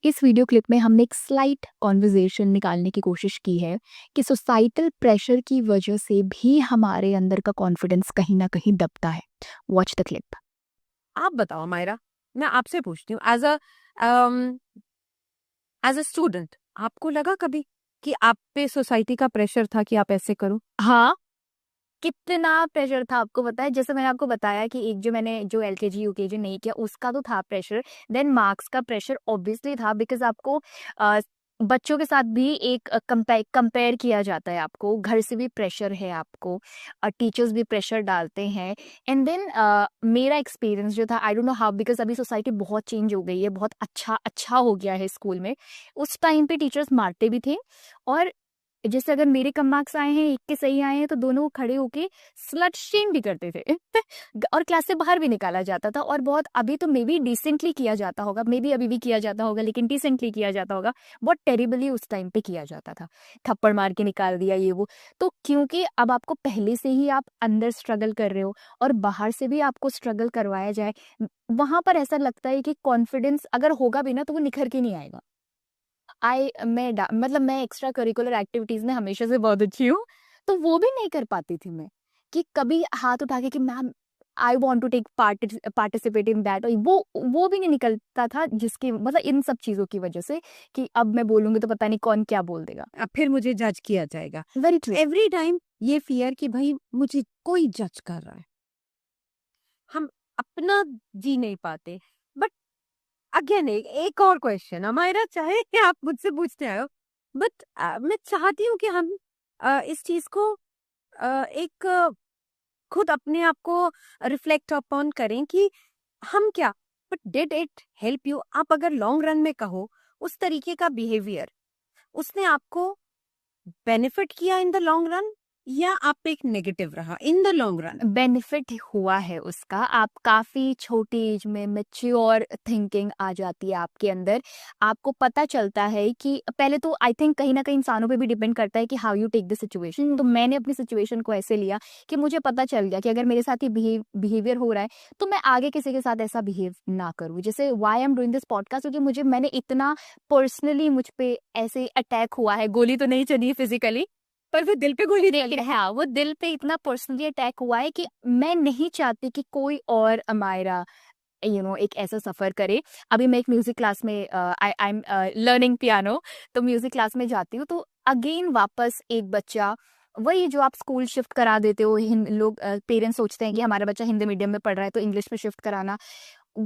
इस video clip में हमने एक स्लाइट कॉन्वर्जेशन निकालने की कोशिश की है कि सोसाइटल प्रेशर की वजह से भी हमारे अंदर का कॉन्फिडेंस कहीं ना कहीं दबता है। Watch the clip. आप बताओ मायरा, मैं आपसे पूछती हूँ एज अ स्टूडेंट, आपको लगा कभी कि आप पे सोसाइटी का प्रेशर था कि आप ऐसे करो? हाँ, कितना प्रेशर था आपको पता है। जैसे मैंने आपको बताया कि एक जो मैंने जो एलकेजी यूकेजी नहीं किया उसका तो था प्रेशर। देन मार्क्स का प्रेशर ऑब्वियसली था, बिकॉज आपको अ, बच्चों के साथ भी एक कंपेयर किया जाता है, आपको घर से भी प्रेशर है, आपको टीचर्स भी प्रेशर डालते हैं। एंड देन मेरा एक्सपीरियंस जो था, I don't know how, because अभी सोसाइटी बहुत चेंज हो गई है, बहुत अच्छा अच्छा हो गया है स्कूल में। उस टाइम पे टीचर्स मारते भी थे, और जैसे अगर मेरे कम मार्क्स आए हैं, एक के सही आए हैं, तो दोनों खड़े होके स्लट शेम भी करते थे और क्लास से बाहर भी निकाला जाता था। और बहुत अभी तो मे बी डिसेंटली किया जाता होगा, मे बी अभी भी किया जाता होगा, लेकिन डिसेंटली किया जाता होगा। बहुत टेरिबली उस टाइम पे किया जाता था, थप्पड़ मार के निकाल दिया ये वो। तो क्योंकि अब आपको पहले से ही आप अंदर स्ट्रगल कर रहे हो और बाहर से भी आपको स्ट्रगल करवाया जाए, वहां पर ऐसा लगता है कि कॉन्फिडेंस अगर होगा भी ना तो वो निखर के नहीं आएगा। मतलब मैं एक्स्ट्रा करिकुलर एक्टिविटीज में हमेशा से बहुत अच्छी हूँ, तो वो भी नहीं कर पाती थी मैं, कि कभी हाथ उठा के कि ma'am I want to take participate in that, वो भी नहीं निकलता था, जिसकी मतलब इन सब चीजों की वजह से कि अब मैं बोलूंगी तो पता नहीं कौन क्या बोल देगा। अब फिर मुझे जज किया जाएगा। Very true. एवरी टाइम ये फियर कि भाई मुझे कोई जज कर रहा है, हम अपना जी नहीं पाते। बट अगेन एक और क्वेश्चन हमारा, चाहे आप मुझसे पूछते आए हो, बट मैं चाहती हूँ कि हम इस चीज को एक खुद अपने आप को रिफ्लेक्ट अपॉन करें कि हम क्या, but did it help you? आप अगर लॉन्ग रन में कहो, उस तरीके का बिहेवियर उसने आपको बेनिफिट किया इन द लॉन्ग रन, या आप पे एक नेगेटिव रहा in the long run? Benefit हुआ है उसका। आप काफी छोटी एज में मेच्योर थिंकिंग आ जाती है आपके अंदर। आपको पता चलता है कि पहले तो आई थिंक कहीं ना कहीं इंसानों पे भी डिपेंड करता है कि how you take the situation. तो मैंने अपनी सिचुएशन को ऐसे लिया कि मुझे पता चल गया कि अगर मेरे साथ ये बिहेवियर हो रहा है तो मैं आगे किसी के साथ ऐसा बिहेव ना करूँ। जैसे why am doing this podcast, क्योंकि मैंने इतना पर्सनली मुझ पे ऐसे अटैक हुआ है, गोली तो नहीं चली फिजिकली, पर वो दिल पे गोली चल लेकिन रही है। हाँ, वो दिल पे इतना पर्सनली अटैक हुआ है कि मैं नहीं चाहती कि कोई और अमायरा एक ऐसा सफर करे। अभी मैं एक म्यूजिक क्लास में आई एम लर्निंग पियानो, तो म्यूजिक क्लास में जाती हूँ, तो अगेन वापस एक बच्चा, वही जो आप स्कूल शिफ्ट करा देते हो, लोग पेरेंट्स सोचते हैं कि हमारा बच्चा हिंदी मीडियम में पढ़ रहा है तो इंग्लिश में शिफ्ट कराना,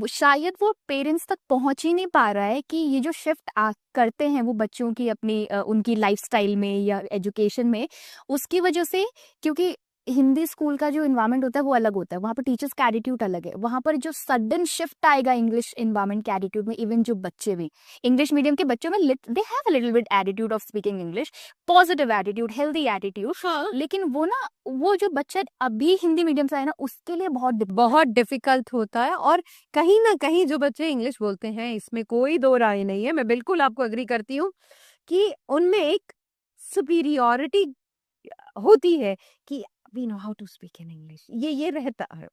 शायद वो पेरेंट्स तक पहुंच ही नहीं पा रहा है कि ये जो शिफ्ट करते हैं वो बच्चों की अपनी उनकी लाइफस्टाइल में या एजुकेशन में, उसकी वजह से। क्योंकि हिंदी स्कूल का जो इन्वायरमेंट होता है वो अलग होता है, वहाँ पर टीचर्स का एटीट्यूड अलग है। वहाँ पर जो सडन शिफ्ट आएगा इंग्लिश इन्वायरमेंट के एटीट्यूड में, इवन जो बच्चे भी इंग्लिश मीडियम के बच्चों में they have a little bit attitude of speaking English, positive attitude, healthy attitude. हाँ, लेकिन वो जो बच्चा अभी हिंदी मीडियम से आया ना, उसके लिए बहुत डिफिकल्ट होता है। और कहीं ना कहीं जो बच्चे इंग्लिश बोलते हैं, इसमें कोई दो राय नहीं है, मैं बिल्कुल आपको एग्री करती हूँ कि उनमें एक सुपीरियोरिटी होती है कि we know how to speak in English, ये रहता है।